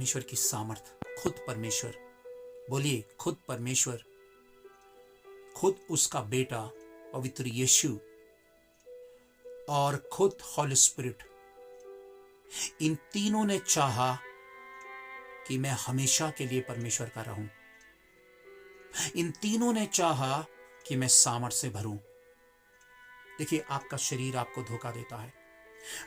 परमेश्वर की सामर्थ, खुद परमेश्वर, बोलिए खुद परमेश्वर, खुद उसका बेटा पवित्र यीशु और खुद हॉली स्पिरिट, इन तीनों ने चाहा कि मैं हमेशा के लिए परमेश्वर का रहूं। इन तीनों ने चाहा कि मैं सामर्थ से भरूं। देखिए, आपका शरीर आपको धोखा देता है,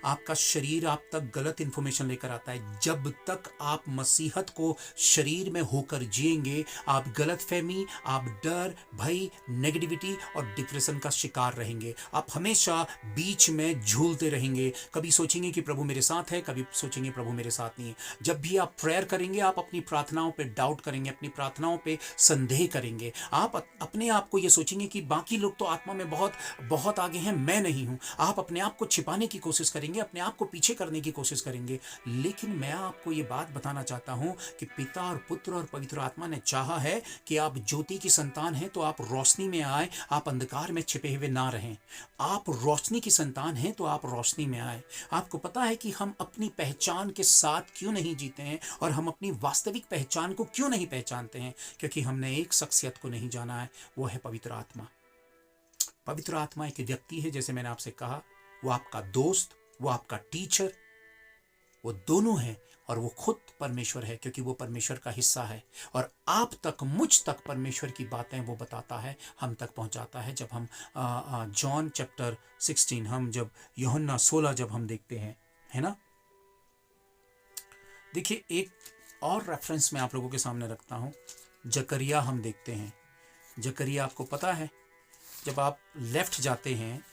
आपका शरीर आप तक गलत इंफॉर्मेशन लेकर आता है। जब तक आप मसीहत को शरीर में होकर जिएंगे, आप गलतफहमी, आप डर, भय, नेगेटिविटी और डिप्रेशन का शिकार रहेंगे। आप हमेशा बीच में झूलते रहेंगे। कभी सोचेंगे कि प्रभु मेरे साथ है, कभी सोचेंगे प्रभु मेरे साथ नहीं है। जब भी आप प्रेयर करेंगे, आप अपनी प्रार्थनाओं पे डाउट करेंगे, अपनी प्रार्थनाओं पे संदेह करेंगे। आप अपने आप को ये सोचेंगे कि बाकी लोग तो आत्मा में बहुत बहुत आगे हैं, मैं नहीं हूं। आप अपने आप को छिपाने की कोशिश करेंगे, अपने आप को पीछे करने की कोशिश करेंगे। लेकिन मैं आपको ये बात बताना चाहता हूं कि पिता और पुत्र और पवित्र आत्मा ने चाहा है कि आप ज्योति की संतान हैं तो आप रोशनी में आए, आप अंधकार में छिपे हुए ना रहें। आप रोशनी की संतान हैं तो आप रोशनी में आए। आपको पता है कि हम अपनी पहचान के साथ क्यों नहीं जीते हैं और हम अपनी वास्तविक पहचान को क्यों नहीं पहचानते हैं? क्योंकि हमने एक शख्सियत को नहीं जाना है, वो है पवित्र आत्मा। पवित्र आत्मा एक व्यक्ति है, जैसे मैंने आपसे कहा, वो आपका दोस्त, वो आपका टीचर, वो दोनों हैं। और वो खुद परमेश्वर है, क्योंकि वो परमेश्वर का हिस्सा है। और आप तक, मुझ तक परमेश्वर की बातें वो बताता है, हम तक पहुंचाता है। जब हम जॉन चैप्टर 16, हम जब यूहन्ना 16 जब हम देखते हैं, है ना। देखिए, एक और रेफरेंस मैं आप लोगों के सामने रखता हूं। जकरिया हम देखते हैं। जकरिया, आपको पता है, जब आप लेफ्ट जाते हैं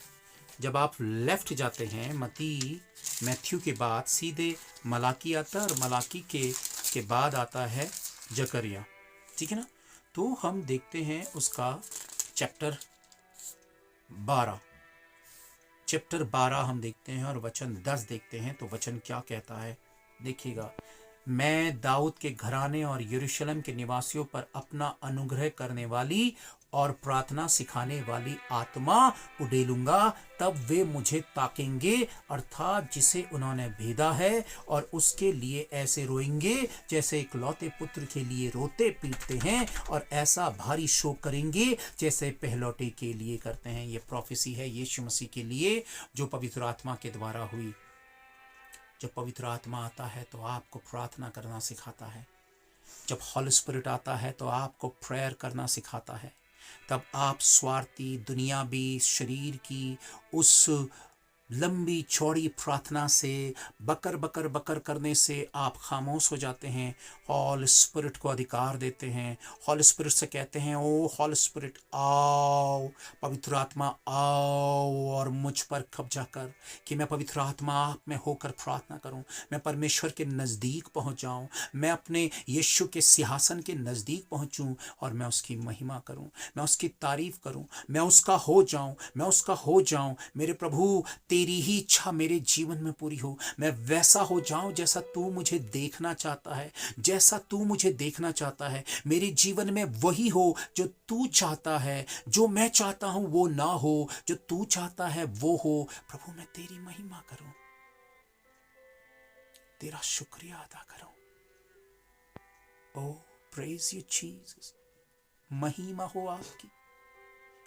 मैथ्यू के बाद सीधे मलाकी आता है, और मलाकी के बाद आता है जकरिया, ठीक है ना। तो हम देखते हैं उसका चैप्टर 12 हम देखते हैं और वचन 10 देखते हैं। तो वचन क्या कहता है, देखिएगा। मैं दाऊद के घराने और यरूशलेम के निवासियों पर अपना अनुग्रह करने वाली और प्रार्थना सिखाने वाली आत्मा उड़ेलूंगा, तब वे मुझे ताकेंगे, अर्थात जिसे उन्होंने भेदा है, और उसके लिए ऐसे रोएंगे जैसे इकलौते पुत्र के लिए रोते पीटते हैं, और ऐसा भारी शोक करेंगे जैसे पहलौटे के लिए करते हैं। ये प्रोफेसी है यीशु मसीह के लिए, जो पवित्र आत्मा के द्वारा हुई। जब पवित्र आत्मा आता है तो आपको प्रार्थना करना सिखाता है। जब हॉली स्पिरिट आता है तो आपको प्रेयर करना सिखाता है। तब आप स्वार्थी, दुनियावी, शरीर की उस लंबी चौड़ी प्रार्थना से बकर बकर बकर करने से आप खामोश हो जाते हैं। हॉली स्पिरिट को अधिकार देते हैं। हॉली स्पिरिट से कहते हैं, ओ हॉली स्पिरिट आओ, पवित्र आत्मा आओ और मुझ पर कब्जा कर, कि मैं पवित्र आत्मा आप में होकर प्रार्थना करूं, मैं परमेश्वर के नज़दीक पहुंच जाऊं, मैं अपने यीशु के सिंहासन के नज़दीक पहुंचूं और मैं उसकी महिमा करूं, मैं उसकी तारीफ करूं, मैं उसका हो जाऊं। मेरे प्रभु, तेरी ही इच्छा मेरे जीवन में पूरी हो। मैं वैसा हो जाऊं जैसा तू मुझे देखना चाहता है, जैसा तू मुझे देखना चाहता है। मेरे जीवन में वही हो जो तू चाहता है। जो मैं चाहता हूं वो ना हो, जो तू चाहता है वो हो। प्रभु, मैं तेरी महिमा करूं, तेरा शुक्रिया अदा करूं। ओ प्रेज यू जीसस, महिमा हो आपकी।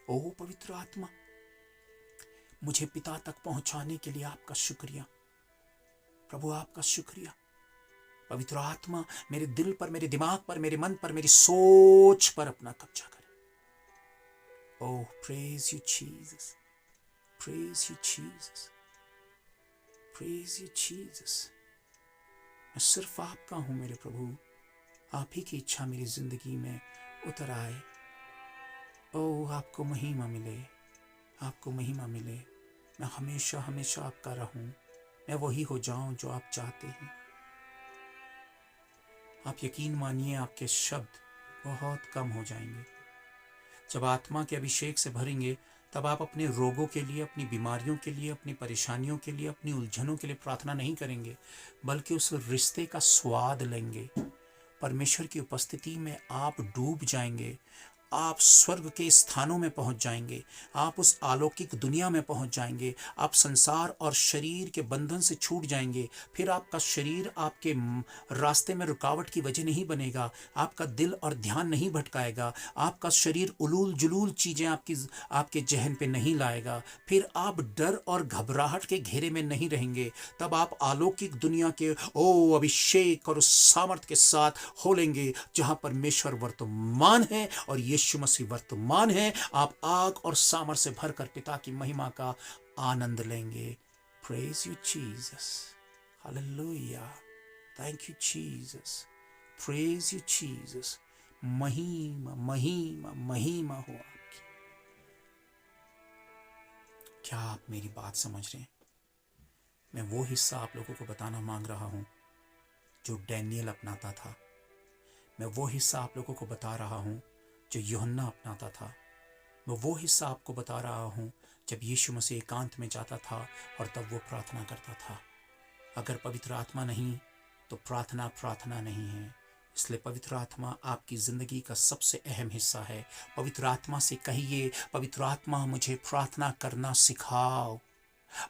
ओ पवित्र आत्मा, मुझे पिता तक पहुंचाने के लिए आपका शुक्रिया। प्रभु, आपका शुक्रिया। पवित्र आत्मा मेरे दिल पर, मेरे दिमाग पर, मेरे मन पर, मेरी सोच पर अपना कब्जा करे। Oh praise you Jesus, praise you Jesus, praise you Jesus. मैं सिर्फ आपका हूं मेरे प्रभु, आप ही की इच्छा मेरी जिंदगी में उतर आए। ओह, आपको महिमा मिले, आपको महिमा मिले। मैं हमेशा हमेशा आपका रहूं, मैं वही हो जाऊं जो आप चाहते हैं। आप यकीन मानिए, आपके शब्द बहुत कम हो जाएंगे। जब आत्मा के अभिषेक से भरेंगे, तब आप अपने रोगों के लिए, अपनी बीमारियों के लिए, अपनी परेशानियों के लिए, अपनी उलझनों के लिए प्रार्थना नहीं करेंगे, बल्कि उस रिश्ते का स्वाद लेंगे। परमेश्वर की उपस्थिति में आप डूब जाएंगे। आप स्वर्ग के स्थानों में पहुंच जाएंगे, आप उस अलौकिक दुनिया में पहुंच जाएंगे, आप संसार और शरीर के बंधन से छूट जाएंगे। फिर आपका शरीर आपके रास्ते में रुकावट की वजह नहीं बनेगा, आपका दिल और ध्यान नहीं भटकाएगा, आपका शरीर उलूल जुलूल चीजें आपके जहन पे नहीं लाएगा। फिर आप डर और घबराहट के घेरे में नहीं रहेंगे। तब आप अलौकिक दुनिया के अभिषेक और सामर्थ के साथ होलेंगे, जहां परमेश्वर वर्तमान है और यीशु मसीह वर्तमान है। आप आग और सामर्थ से भरकर पिता की महिमा का आनंद लेंगे। Praise you Jesus, hallelujah, thank you Jesus, praise you Jesus. महिमा महिमा महिमा हो आपकी। क्या आप मेरी बात समझ रहे हैं? मैं वो हिस्सा आप लोगों को बताना मांग रहा हूं जो डैनियल अपनाता था। मैं वो हिस्सा आप लोगों को बता रहा हूं जो यूहन्ना अपनाता था। मैं वो हिस्सा आपको बता रहा हूं जब यीशु मसीह एकांत में जाता था और तब वो प्रार्थना करता था। अगर पवित्र आत्मा नहीं तो प्रार्थना प्रार्थना नहीं है। इसलिए पवित्र आत्मा आपकी ज़िंदगी का सबसे अहम हिस्सा है। पवित्र आत्मा से कहिए, पवित्र आत्मा मुझे प्रार्थना करना सिखाओ,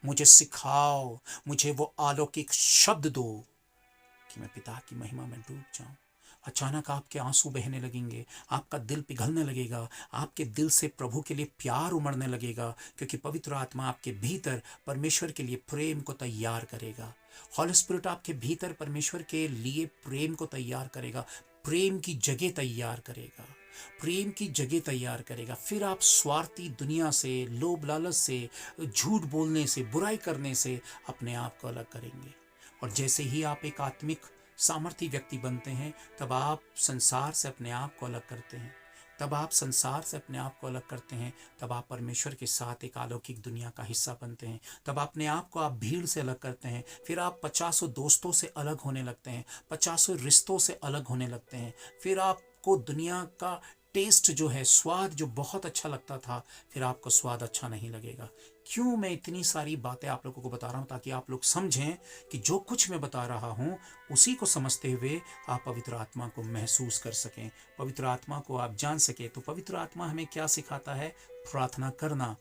मुझे सिखाओ, मुझे वो अलौकिक शब्द दो कि मैं पिता की महिमा में डूब जाऊं। अचानक आपके आंसू बहने लगेंगे, आपका दिल पिघलने लगेगा, आपके दिल से प्रभु के लिए प्यार उमड़ने लगेगा, क्योंकि पवित्र आत्मा आपके भीतर परमेश्वर के लिए प्रेम को तैयार करेगा। हॉली स्पिरिट आपके भीतर परमेश्वर के लिए प्रेम को तैयार करेगा, प्रेम की जगह तैयार करेगा, प्रेम की जगह तैयार करेगा। फिर आप स्वार्थी दुनिया से, लोभ लालच से, झूठ बोलने से, बुराई करने से अपने आप को अलग करेंगे। और जैसे ही आप एक आत्मिक सामर्थी व्यक्ति बनते हैं, तब आप संसार से अपने आप को अलग करते हैं। तब आप संसार से अपने आप को अलग करते हैं, तब आप परमेश्वर के साथ एक अलौकिक दुनिया का हिस्सा बनते हैं। तब अपने आप को आप भीड़ से अलग करते हैं। फिर आप 50 दोस्तों से अलग होने लगते हैं, 50 रिश्तों से अलग होने लगते हैं। फिर आपको दुनिया का टेस्ट जो है, स्वाद जो बहुत अच्छा लगता था, फिर आपको स्वाद अच्छा नहीं लगेगा। क्यों मैं इतनी सारी बातें आप लोगों को बता रहा हूँ? ताकि आप लोग समझें कि जो कुछ मैं बता रहा हूँ उसी को समझते हुए आप पवित्र आत्मा को महसूस कर सकें, पवित्र आत्मा को आप जान सकें। तो पवित्र आत्मा हमें क्या सिखाता है? प्रार्थना करना।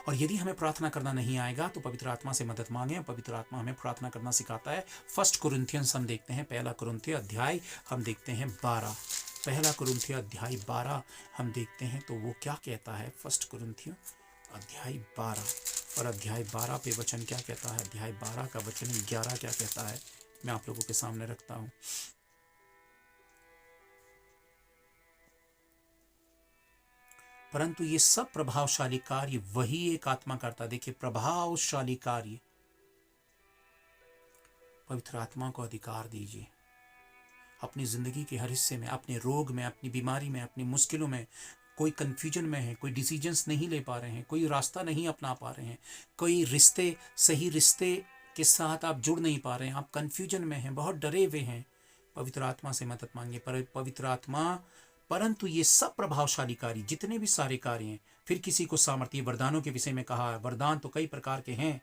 और यदि हमें प्रार्थना करना नहीं आएगा तो पवित्र आत्मा से मदद मांगे। पवित्र आत्मा हमें प्रार्थना करना सिखाता है। 1 कुरिन्थियंस हम देखते हैं, 1 कुरिन्थियों अध्याय हम देखते हैं 12। 1 कुरिन्थियों अध्याय 12 हम देखते हैं तो वो क्या कहता है। 1 कुरिन्थियों अध्याय 12 और अध्याय 12 पे वचन क्या कहता है? अध्याय 12 का वचन 11 क्या कहता है, मैं आप लोगों के सामने रखता हूँ। परंतु ये सब प्रभावशाली कार्य वही एक आत्मा करता। देखिए, प्रभावशाली कार्य, पवित्र आत्मा को अधिकार दीजिए अपनी जिंदगी के हर हिस्से में, अपने रोग में, अपनी बीमारी में, अपनी मुश्किलों में। कोई कंफ्यूजन में है, कोई डिसीजंस नहीं ले पा रहे हैं, कोई रास्ता नहीं अपना पा रहे हैं, कोई रिश्ते, सही रिश्ते के साथ आप जुड़ नहीं पा रहे हैं, आप कंफ्यूजन में हैं, बहुत डरे हुए हैं। पवित्र आत्मा से मदद मांगिए। पवित्र आत्मा, परंतु ये सब प्रभावशाली कार्य, जितने भी सारे कार्य हैं। फिर किसी को सामर्थ्य, वरदानों के विषय में कहा है। वरदान तो कई प्रकार के हैं,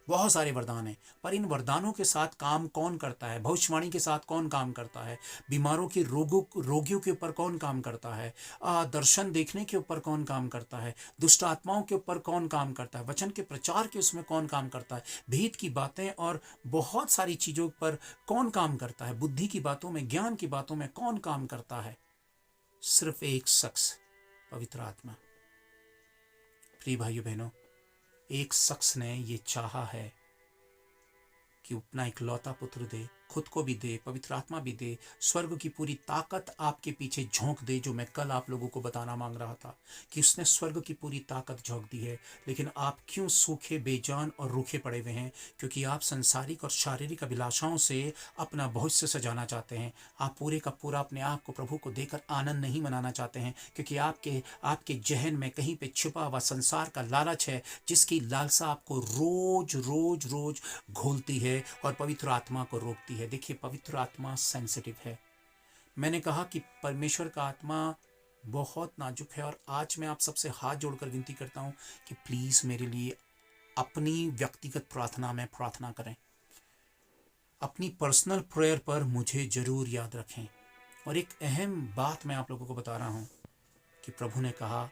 बहुत सारे वरदान हैं, पर इन वरदानों के साथ काम कौन करता है? भविष्यवाणी के साथ कौन काम करता है? बीमारों के रोगियों के ऊपर कौन काम करता है? दर्शन देखने के ऊपर कौन काम करता है? दुष्ट आत्माओं के ऊपर कौन काम करता है? वचन के प्रचार के उसमें कौन काम करता है? भेद की बातें और बहुत सारी चीजों पर कौन काम करता है? बुद्धि की बातों में, ज्ञान की बातों में कौन काम करता है? सिर्फ एक शख्स, पवित्र आत्मा। प्रिय भाइयों बहनों, एक शख्स ने ये चाहा है कि अपना इकलौता पुत्र दे, खुद को भी दे, पवित्र आत्मा भी दे, स्वर्ग की पूरी ताकत आपके पीछे झोंक दे। जो मैं कल आप लोगों को बताना मांग रहा था कि उसने स्वर्ग की पूरी ताकत झोंक दी है। लेकिन आप क्यों सूखे, बेजान और रूखे पड़े हुए हैं? क्योंकि आप संसारिक और शारीरिक अभिलाषाओं से अपना भविष्य सजाना चाहते हैं। आप पूरे का पूरा अपने आप को प्रभु को देकर आनंद नहीं मनाना चाहते हैं, क्योंकि आपके जहन में कहीं पे छिपा हुआ संसार का लालच है, जिसकी लालसा आपको रोज रोज रोज घोलती है और पवित्र आत्मा को रोकती है। देखिए, पवित्र आत्मा सेंसिटिव है। मैंने कहा कि परमेश्वर का आत्मा बहुत नाजुक है। और आज मैं आप सबसे हाथ जोड़कर विनती करता हूं कि प्लीज मेरे लिए अपनी व्यक्तिगत प्रार्थना में प्रार्थना करें। अपनी पर्सनल प्रेयर पर मुझे जरूर याद रखें और एक अहम बात मैं आप लोगों को बता रहा हूं कि प्रभु ने कहा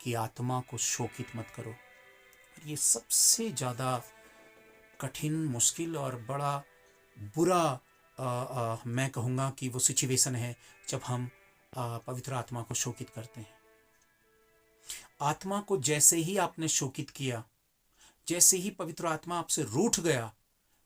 कि आत्मा को शोकित मत करो। ये सबसे ज़्यादा कठिन, मुश्किल और बड़ा बुरा मैं कहूँगा कि वो सिचुएशन है जब हम पवित्र आत्मा को शोकित करते हैं। आत्मा को जैसे ही आपने शोकित किया, जैसे ही पवित्र आत्मा आपसे रूठ गया,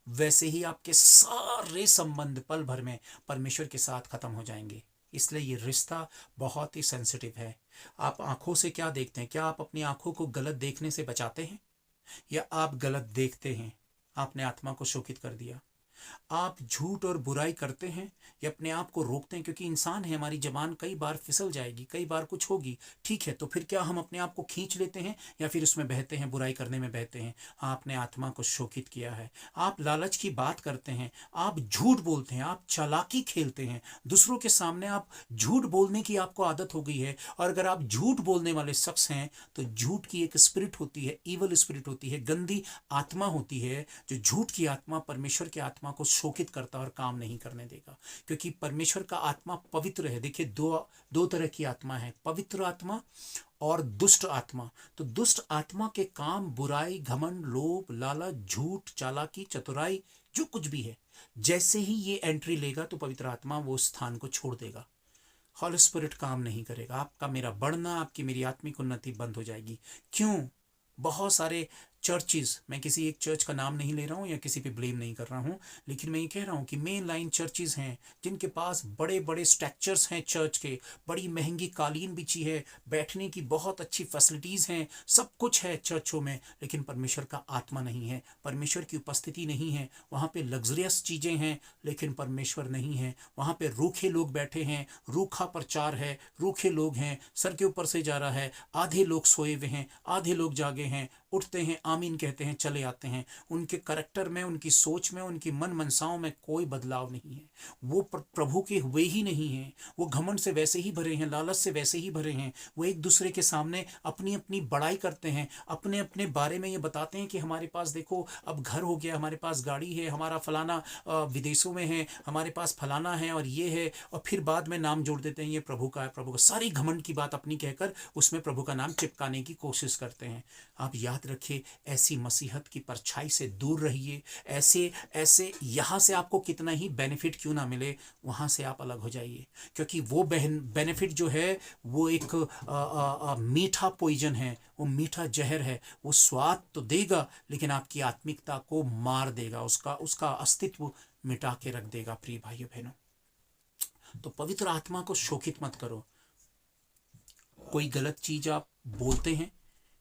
वैसे ही आपके सारे संबंध पल भर में परमेश्वर के साथ खत्म हो जाएंगे। इसलिए ये रिश्ता बहुत ही सेंसिटिव है। आप आंखों से क्या देखते हैं? क्या आप अपनी आंखों को गलत देखने से बचाते हैं या आप गलत देखते हैं? आपने आत्मा को शोकित कर दिया। आप झूठ और बुराई करते हैं या अपने आप को रोकते हैं? क्योंकि इंसान है, हमारी जबान कई बार फिसल जाएगी, कई बार कुछ होगी, ठीक है। तो फिर क्या हम अपने आप को खींच लेते हैं या फिर उसमें बहते हैं, बुराई करने में बहते हैं? आपने आत्मा को शोकित किया है। आप लालच की बात करते हैं, आप झूठ बोलते हैं, आप चालाकी खेलते हैं, दूसरों के सामने आप झूठ बोलने की आपको आदत हो गई है। और अगर आप झूठ बोलने वाले शख्स हैं तो झूठ की एक स्पिरिट होती है, ईवल स्पिरिट होती है, गंदी आत्मा होती है, जो झूठ की आत्मा परमेश्वर की आत्मा को शोकित करता और काम नहीं करने देगा। क्योंकि परमेश्वर का आत्मा पवित्र है। देखिए, दो तरह की आत्मा है, पवित्र आत्मा और दुष्ट आत्मा। तो दुष्ट आत्मा के काम बुराई, घमंड, लोभ, लालच, झूठ, चालाकी, चतुराई, जो कुछ भी है, जैसे ही ये एंट्री लेगा तो पवित्र आत्मा वो स्थान को छोड़ देगा। हॉली स्पिरिट काम नहीं करेगा। आपका मेरा बढ़ना, आपकी मेरी आत्मिक उन्नति बंद हो जाएगी। क्यों? बहुत सारे चर्चेज, मैं किसी एक चर्च का नाम नहीं ले रहा हूँ या किसी पे ब्लेम नहीं कर रहा हूँ, लेकिन मैं ये कह रहा हूँ कि मेन लाइन चर्चेज हैं जिनके पास बड़े बड़े स्ट्रक्चर्स हैं चर्च के, बड़ी महंगी कालीन बिछी है, बैठने की बहुत अच्छी फैसिलिटीज़ हैं, सब कुछ है चर्चों में, लेकिन परमेश्वर का आत्मा नहीं है, परमेश्वर की उपस्थिति नहीं है। वहाँ पे लग्जरियस चीज़ें हैं लेकिन परमेश्वर नहीं है। वहाँ पे रूखे लोग बैठे हैं, रूखा प्रचार है, रूखे लोग हैं, सर के ऊपर से जा रहा है, आधे लोग सोए हुए हैं, आधे लोग जागे हैं, उठते हैं, आमीन कहते हैं, चले आते हैं। उनके करैक्टर में, उनकी सोच में, उनकी मन मनसाओं में कोई बदलाव नहीं है। वो प्रभु के हुए ही नहीं हैं। वो घमंड से वैसे ही भरे हैं, लालच से वैसे ही भरे हैं। वो एक दूसरे के सामने अपनी अपनी बड़ाई करते हैं, अपने अपने बारे में ये बताते हैं कि हमारे पास देखो अब घर हो गया, हमारे पास गाड़ी है, हमारा फलाना विदेशों में है, हमारे पास फलाना है और ये है, और फिर बाद में नाम जोड़ देते हैं ये प्रभु का है, प्रभु का। सारी घमंड की बात अपनी कहकर उसमें प्रभु का नाम चिपकाने की कोशिश करते हैं। आप याद रखिए, ऐसी मसीहत की परछाई से दूर रहिए। ऐसे यहाँ से आपको कितना ही बेनिफिट क्यों ना मिले, वहाँ से आप अलग हो जाइए। क्योंकि वो बेनिफिट जो है वो एक मीठा पॉइजन है, वो मीठा जहर है। वो स्वाद तो देगा लेकिन आपकी आत्मिकता को मार देगा, उसका अस्तित्व मिटा के रख देगा। प्रिय भाइयों बहनों, तो पवित्र आत्मा को शोकित मत करो। कोई गलत चीज आप बोलते हैं,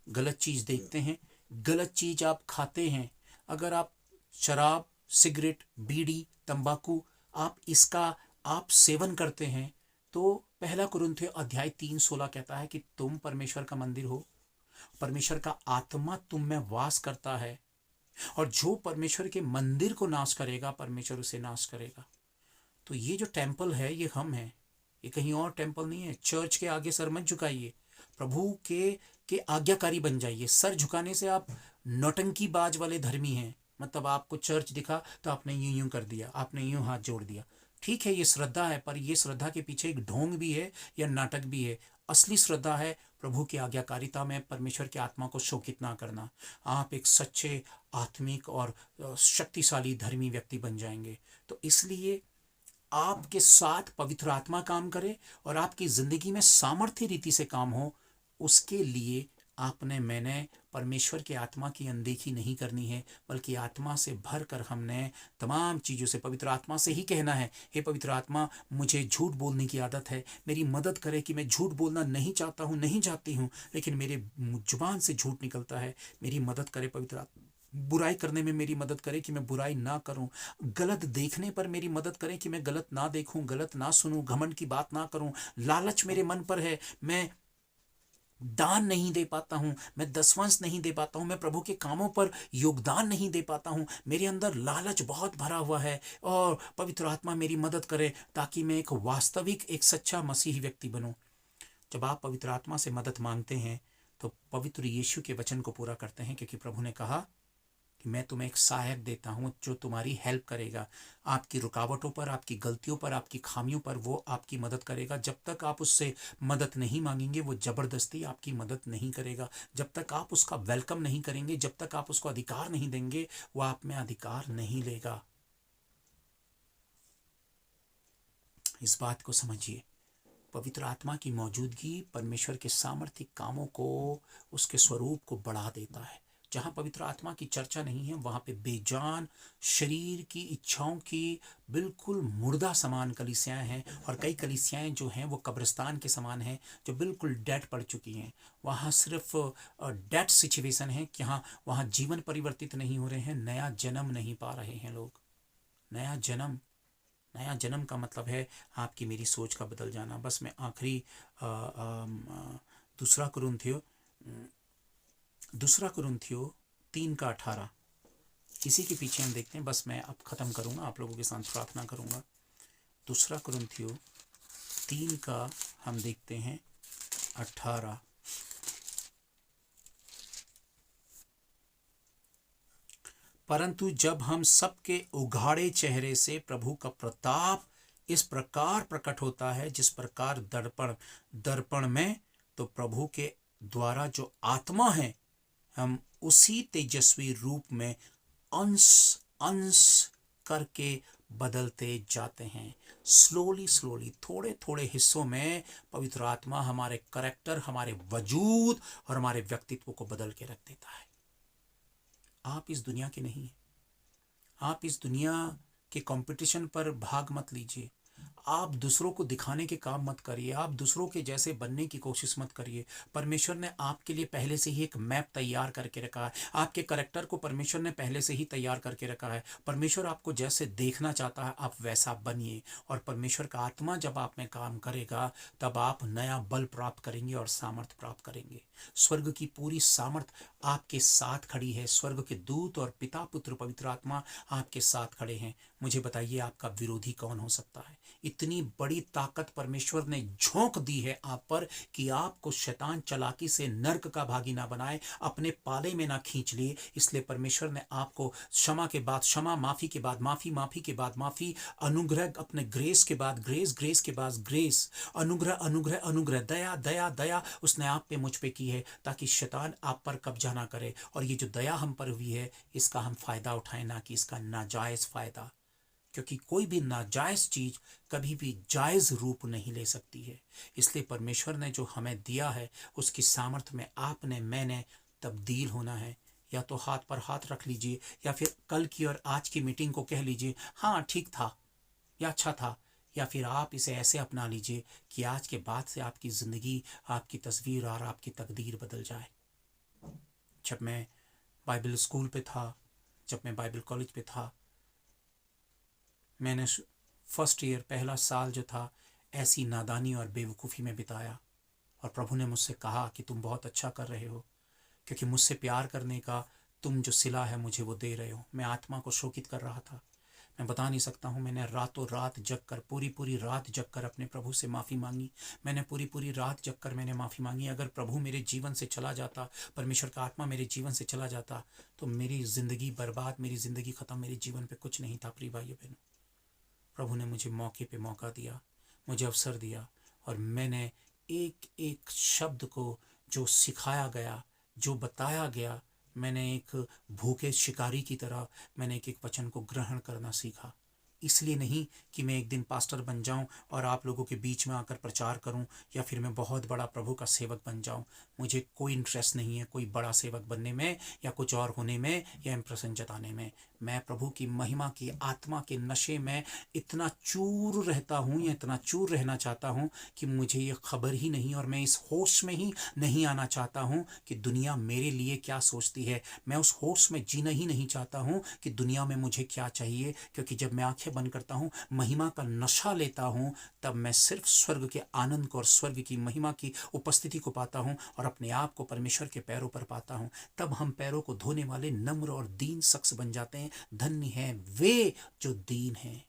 गलत चीज देखते हैं, गलत चीज आप खाते हैं, अगर आप शराब, सिगरेट, बीड़ी, तंबाकू आप सेवन करते हैं, तो पहला कुरिन्थियों अध्याय 3:16 कहता है कि तुम परमेश्वर का मंदिर हो, परमेश्वर का आत्मा तुम में वास करता है, और जो परमेश्वर के मंदिर को नाश करेगा परमेश्वर उसे नाश करेगा। तो ये जो टेम्पल है ये हम हैं, ये कहीं और टेम्पल नहीं है। चर्च के आगे सर मत झुकाइए, प्रभु के आज्ञाकारी बन जाइए। सर झुकाने से आप नौटंकी बाज वाले धर्मी हैं। मतलब आपको चर्च दिखा तो आपने यूं यूं कर दिया, आपने यूं हाथ जोड़ दिया। ठीक है, ये श्रद्धा है, पर ये श्रद्धा के पीछे एक ढोंग भी है या नाटक भी है। असली श्रद्धा है प्रभु की आज्ञाकारिता में परमेश्वर की आत्मा को शोकित ना करना। आप एक सच्चे आत्मिक और शक्तिशाली धर्मी व्यक्ति बन जाएंगे। तो इसलिए आपके साथ पवित्र आत्मा काम करे और आपकी जिंदगी में सामर्थ्य रीति से काम हो, उसके लिए मैंने परमेश्वर की आत्मा की अनदेखी नहीं करनी है, बल्कि आत्मा से भरकर हमने तमाम चीज़ों से पवित्र आत्मा से ही कहना है, हे पवित्र आत्मा, मुझे झूठ बोलने की आदत है, मेरी मदद करे कि मैं झूठ बोलना नहीं चाहता हूँ, नहीं चाहती हूँ, लेकिन मेरे जुबान से झूठ निकलता है। मेरी मदद करे पवित्र आत्मा, बुराई करने में मेरी मदद करे कि मैं बुराई ना करूं, गलत देखने पर मेरी मदद करे कि मैं गलत ना देखूं, गलत ना सुनूं, घमंड की बात ना करूं। लालच मेरे मन पर है, मैं दान नहीं दे पाता हूं, मैं दसवंश नहीं दे पाता हूं, मैं प्रभु के कामों पर योगदान नहीं दे पाता हूं, मेरे अंदर लालच बहुत भरा हुआ है। और पवित्र आत्मा मेरी मदद करे ताकि मैं एक वास्तविक, एक सच्चा मसीही व्यक्ति बनूं। जब आप पवित्र आत्मा से मदद मांगते हैं तो पवित्र यीशु के वचन को पूरा करते हैं, क्योंकि प्रभु ने कहा कि मैं तुम्हें एक सहायक देता हूँ जो तुम्हारी हेल्प करेगा, आपकी रुकावटों पर, आपकी गलतियों पर, आपकी खामियों पर वो आपकी मदद करेगा। जब तक आप उससे मदद नहीं मांगेंगे वो ज़बरदस्ती आपकी मदद नहीं करेगा। जब तक आप उसका वेलकम नहीं करेंगे, जब तक आप उसको अधिकार नहीं देंगे, वो आप में अधिकार नहीं लेगा। इस बात को समझिए। पवित्र आत्मा की मौजूदगी परमेश्वर के सामर्थ्य कामों को, उसके स्वरूप को बढ़ा देता है। जहाँ पवित्र आत्मा की चर्चा नहीं है वहाँ पे बेजान शरीर की इच्छाओं की बिल्कुल मुर्दा समान कलीसियाएं हैं, और कई कलीसियाएं जो हैं वो कब्रिस्तान के समान हैं, जो बिल्कुल डेड पड़ चुकी हैं। वहाँ सिर्फ डेड सिचुएशन है कि हाँ, वहाँ जीवन परिवर्तित नहीं हो रहे हैं, नया जन्म नहीं पा रहे हैं लोग। नया जन्म, नया जन्म का मतलब है आपकी मेरी सोच का बदल जाना। बस मैं आखिरी दूसरा कुरिन्थियों 3:18 इसी के पीछे हम देखते हैं। बस मैं अब ख़त्म करूँगा, आप लोगों के साथ प्रार्थना करूँगा। दूसरा कुरिन्थियों 3 का हम देखते हैं 18। परंतु जब हम सबके उघाड़े चेहरे से प्रभु का प्रताप इस प्रकार प्रकट होता है, जिस प्रकार दर्पण में, तो प्रभु के द्वारा जो आत्मा है, हम उसी तेजस्वी रूप में अंश अंश करके बदलते जाते हैं। स्लोली थोड़े थोड़े हिस्सों में पवित्र आत्मा हमारे करैक्टर, हमारे वजूद और हमारे व्यक्तित्व को बदल के रख देता है। आप इस दुनिया के नहीं हैं। आप इस दुनिया के कंपटीशन पर भाग मत लीजिए। आप दूसरों को दिखाने के काम मत करिए। आप दूसरों के जैसे बनने की कोशिश मत करिए। परमेश्वर ने आपके लिए पहले से ही एक मैप तैयार करके रखा है। आपके करैक्टर को परमेश्वर ने पहले से ही तैयार करके रखा है। परमेश्वर आपको जैसे देखना चाहता है आप वैसा बनिए, और परमेश्वर का आत्मा जब आप में काम करेगा तब आप नया बल प्राप्त करेंगे और सामर्थ प्राप्त करेंगे। स्वर्ग की पूरी सामर्थ आपके साथ खड़ी है। स्वर्ग के दूत और पिता, पुत्र, पवित्र आत्मा आपके साथ खड़े हैं। मुझे बताइए आपका विरोधी कौन हो सकता है? इतनी बड़ी ताकत परमेश्वर ने झोंक दी है आप पर कि आपको शैतान चालाकी से नर्क का भागी ना बनाए, अपने पाले में ना खींच लिए। इसलिए परमेश्वर ने आपको क्षमा के बाद क्षमा, माफी के बाद माफी, माफी के बाद माफी, अनुग्रह, अपने ग्रेस के बाद ग्रेस, ग्रेस के बाद ग्रेस, अनुग्रह अनुग्रह अनुग्रह, दया दया दया उसने आप पे, मुझ पे की है, ताकि शैतान आप पर कब्जा ना करे। और ये जो दया हम पर हुई है इसका हम फायदा उठाएं, ना कि इसका नाजायज फायदा। क्योंकि कोई भी नाजायज चीज कभी भी जायज रूप नहीं ले सकती है। इसलिए परमेश्वर ने जो हमें दिया है उसकी सामर्थ्य में आपने, मैंने तब्दील होना है। या तो हाथ पर हाथ रख लीजिए, या फिर कल की और आज की मीटिंग को कह लीजिए हाँ ठीक था या अच्छा था, या फिर आप इसे ऐसे अपना लीजिए कि आज के बाद से आपकी ज़िंदगी, आपकी तस्वीर और आपकी तकदीर बदल जाए। जब मैं बाइबल स्कूल पे था, जब मैं बाइबल कॉलेज पे था, मैंने फर्स्ट ईयर, पहला साल जो था, ऐसी नादानी और बेवकूफ़ी में बिताया। और प्रभु ने मुझसे कहा कि तुम बहुत अच्छा कर रहे हो, क्योंकि मुझसे प्यार करने का तुम जो सिला है मुझे वो दे रहे हो। मैं आत्मा को शोकित कर रहा था। मैं बता नहीं सकता हूँ, मैंने रातों रात जग कर, पूरी रात जग कर अपने प्रभु से माफ़ी मांगी। मैंने पूरी रात जग कर मैंने माफ़ी मांगी। अगर प्रभु मेरे जीवन से चला जाता, परमेश्वर का आत्मा मेरे जीवन से चला जाता, तो मेरी ज़िंदगी बर्बाद, मेरी ज़िंदगी ख़त्म, मेरे जीवन पे कुछ नहीं था। प्रिय भाइयों बहनों, प्रभु ने मुझे मौके पे मौका दिया, मुझे अवसर दिया, और मैंने एक एक शब्द को जो सिखाया गया, जो बताया गया, मैंने एक भूखे शिकारी की तरह मैंने एक एक वचन को ग्रहण करना सीखा। इसलिए नहीं कि मैं एक दिन पास्टर बन जाऊं और आप लोगों के बीच में आकर प्रचार करूं, या फिर मैं बहुत बड़ा प्रभु का सेवक बन जाऊं। मुझे कोई इंटरेस्ट नहीं है कोई बड़ा सेवक बनने में, या कुछ और होने में, या इंप्रेशन जताने में। मैं प्रभु की महिमा की आत्मा के नशे में इतना चूर रहता हूँ, या इतना चूर रहना चाहता हूँ कि मुझे ये खबर ही नहीं, और मैं इस होश में ही नहीं आना चाहता हूँ कि दुनिया मेरे लिए क्या सोचती है। मैं उस होश में जीना ही नहीं चाहता हूँ कि दुनिया में मुझे क्या चाहिए। क्योंकि जब मैं आंखें बंद करता हूँ, महिमा का नशा लेता हूँ, तब मैं सिर्फ स्वर्ग के आनंद को और स्वर्ग की महिमा की उपस्थिति को पाता हूँ, और अपने आप को परमेश्वर के पैरों पर पाता हूँ। तब हम पैरों को धोने वाले नम्र और दीन शख्स बन जाते हैं। धन्य हैं वे जो दीन हैं।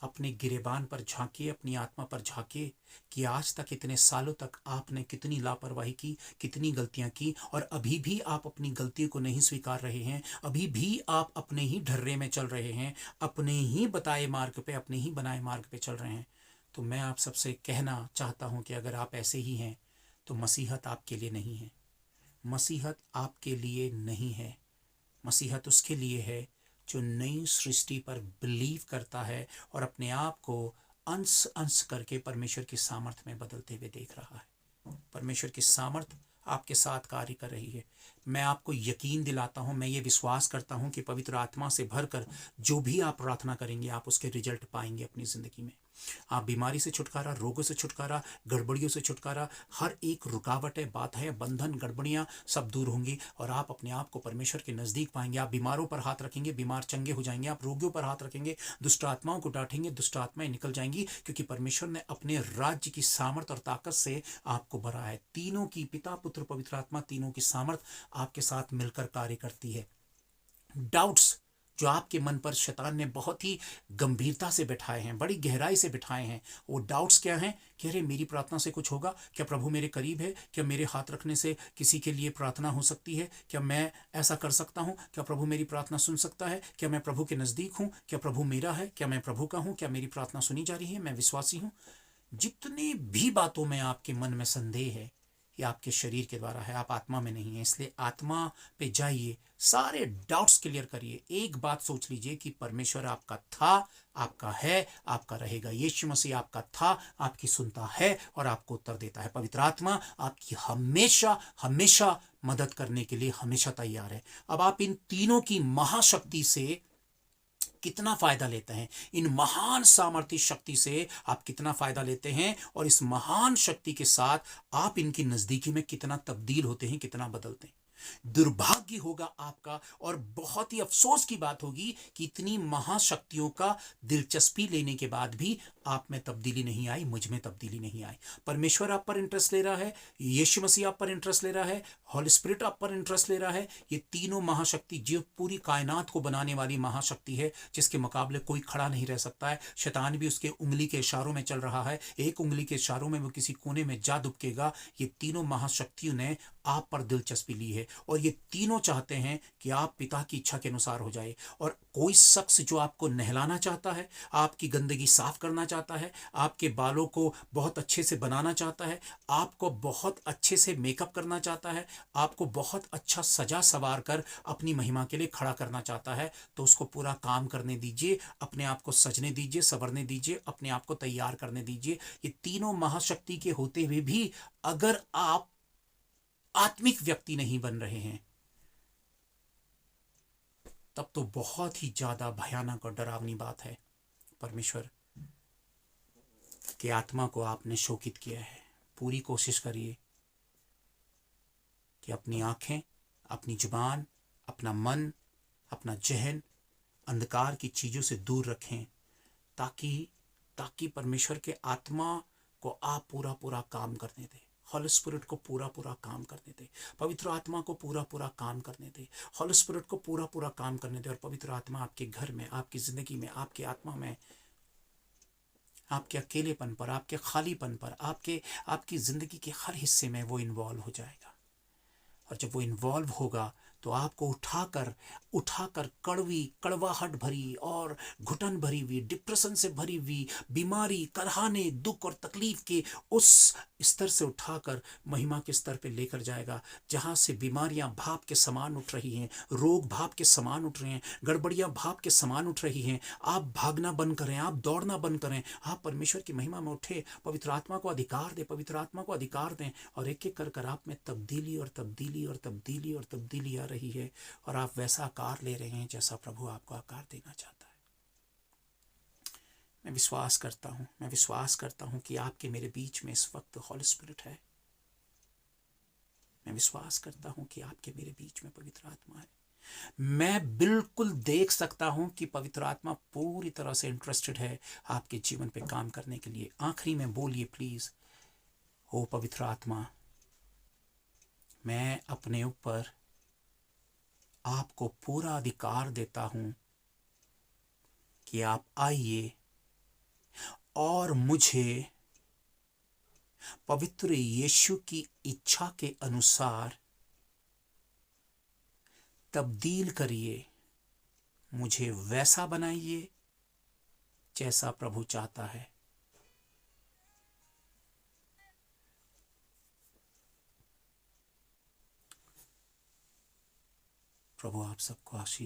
अपने गिरेबान पर झांकिए, अपनी आत्मा पर झांकिए कि आज तक इतने सालों तक आपने कितनी लापरवाही की, कितनी गलतियां की, और अभी भी आप अपनी गलतियों को नहीं स्वीकार रहे हैं। अभी भी आप अपने ही ढर्रे में चल रहे हैं, अपने ही बताए मार्ग पे, अपने ही बनाए मार्ग पे चल रहे हैं। तो मैं आप सबसे कहना चाहता हूं कि अगर आप ऐसे ही हैं तो मसीहत आपके लिए नहीं है। मसीहत आपके लिए नहीं है। मसीहत उसके लिए है जो नई सृष्टि पर बिलीव करता है और अपने आप को अंश अंश करके परमेश्वर की सामर्थ में बदलते हुए देख रहा है। परमेश्वर की सामर्थ आपके साथ कार्य कर रही है। मैं आपको यकीन दिलाता हूं, मैं ये विश्वास करता हूं कि पवित्र आत्मा से भरकर जो भी आप प्रार्थना करेंगे आप उसके रिजल्ट पाएंगे अपनी जिंदगी में। आप बीमारी से छुटकारा, रोगों से छुटकारा, गड़बड़ियों से छुटकारा, हर एक रुकावटें, बाधाएं, बंधन, गड़बड़ियां सब दूर होंगी और आप अपने आप को परमेश्वर के नजदीक पाएंगे। आप बीमारों पर हाथ रखेंगे, बीमार चंगे हो जाएंगे। आप रोगियों पर हाथ रखेंगे, दुष्ट आत्माओं को डांटेंगे, दुष्ट आत्माएं निकल जाएंगी, क्योंकि परमेश्वर ने अपने राज्य की सामर्थ और ताकत से आपको भरा है। तीनों की, पिता, पुत्र, पवित्र आत्मा, तीनों की सामर्थ आपके साथ मिलकर कार्य करती है। डाउट्स जो आपके मन पर शैतान ने बहुत ही गंभीरता से बिठाए हैं, बड़ी गहराई से बिठाए हैं, वो डाउट्स क्या हैं कि अरे मेरी प्रार्थना से कुछ होगा क्या, प्रभु मेरे करीब है क्या, मेरे हाथ रखने से किसी के लिए प्रार्थना हो सकती है क्या, मैं ऐसा कर सकता हूँ क्या, प्रभु मेरी प्रार्थना सुन सकता है क्या, मैं प्रभु के नज़दीक हूँ क्या, प्रभु मेरा है क्या, मैं प्रभु का हूँ क्या, मेरी प्रार्थना सुनी जा रही है, मैं विश्वासी हूँ। जितनी भी बातों में आपके मन में संदेह है, ये आपके शरीर के द्वारा है, आप आत्मा में नहीं है। इसलिए आत्मा पे जाइए, सारे डाउट्स क्लियर करिए। एक बात सोच लीजिए कि परमेश्वर आपका था, आपका है, आपका रहेगा। यीशु मसीह आपका था, आपकी सुनता है और आपको उत्तर देता है। पवित्र आत्मा आपकी हमेशा हमेशा मदद करने के लिए हमेशा तैयार है। अब आप इन तीनों की महाशक्ति से कितना फायदा लेते हैं, इन महान सामर्थ्य शक्ति से आप कितना फायदा लेते हैं, और इस महान शक्ति के साथ आप इनकी नजदीकी में कितना तब्दील होते हैं, कितना बदलते हैं। दुर्भाग्य होगा आपका और बहुत ही अफसोस की बात होगी कि इतनी महाशक्तियों का दिलचस्पी लेने के बाद भी आप में तब्दीली नहीं आई, मुझ में तब्दीली नहीं आई। परमेश्वर आप पर इंटरेस्ट ले रहा है, यीशु मसीह आप पर इंटरेस्ट ले रहा है, हॉली स्पिरिट आप पर इंटरेस्ट ले रहा है। ये तीनों महाशक्ति जो पूरी कायनात को बनाने वाली महाशक्ति है, जिसके मुकाबले कोई खड़ा नहीं रह सकता है। शैतान भी उसके उंगली के इशारों में चल रहा है, एक उंगली के इशारों में वो किसी कोने में जा दुबकेगा। ये तीनों महाशक्तियों ने आप पर दिलचस्पी ली है और ये तीनों चाहते हैं कि आप पिता की इच्छा के अनुसार हो जाए। और कोई शख्स जो आपको नहलाना चाहता है, आपकी गंदगी साफ करना चाहता है, आपके बालों को बहुत अच्छे से बनाना चाहता है, आपको बहुत अच्छे से मेकअप करना चाहता है, आपको बहुत अच्छा सजा सवार कर अपनी महिमा के लिए खड़ा करना चाहता है, तो उसको पूरा काम करने दीजिए, अपने आप को सजने दीजिए, संवरने दीजिए, अपने आप को तैयार करने दीजिए। ये तीनों महाशक्ति के होते हुए भी अगर आप आत्मिक व्यक्ति नहीं बन रहे हैं, तब तो बहुत ही ज्यादा भयानक और डरावनी बात है। परमेश्वर की आत्मा को आपने शोकित किया है। पूरी कोशिश करिए कि अपनी आंखें, अपनी जुबान, अपना मन, अपना जहन अंधकार की चीजों से दूर रखें, ताकि परमेश्वर के आत्मा को आप पूरा पूरा काम करने दें। हॉली स्पिरिट को पूरा पूरा काम करने दे, पवित्र आत्मा को पूरा पूरा काम करने दे, हॉली स्पिरिट को पूरा पूरा काम करने दे। और पवित्र आत्मा आपके घर में, आपकी जिंदगी में, आपकी आत्मा में, आपके अकेलेपन पर, आपके खालीपन पर, आपकी जिंदगी के हर हिस्से में वो इन्वॉल्व हो जाएगा। और जब वो इन्वॉल्व होगा तो आपको उठाकर कड़वाहट भरी और घुटन भरी हुई, डिप्रेशन से भरी हुई, बीमारी, करहाने, दुख और तकलीफ के उस स्तर से उठाकर महिमा के स्तर पे लेकर जाएगा, जहां से बीमारियां भाप के समान उठ रही हैं, रोग भाप के समान उठ रहे हैं, गड़बड़ियां भाप के समान उठ रही हैं। आप भागना बंद करें, आप दौड़ना बंद करें, आप परमेश्वर की महिमा में उठे, पवित्र आत्मा को अधिकार दें, पवित्र आत्मा को अधिकार दें, और एक एक कर आप में तब्दीली और तब्दीली और तब्दीली और तब्दीली आ रही है। और आप वैसा आकार ले रहे हैं जैसा प्रभु आपको आकार देना चाहता है। मैं विश्वास करता हूं कि आपके मेरे बीच में इस वक्त हॉली स्पिरिट है। मैं विश्वास करता हूं कि आपके मेरे बीच में पवित्र आत्मा है। मैं बिल्कुल देख सकता हूं कि पवित्र आत्मा पूरी तरह से इंटरेस्टेड है आपके जीवन पे काम करने के लिए। आखिरी में बोलिए प्लीज, ओ पवित्र आत्मा, मैं अपने ऊपर आपको पूरा अधिकार देता हूं कि आप आइए और मुझे पवित्र यीशु की इच्छा के अनुसार तब्दील करिए। मुझे वैसा बनाइए जैसा प्रभु चाहता है। प्रभु आप सबको आशीष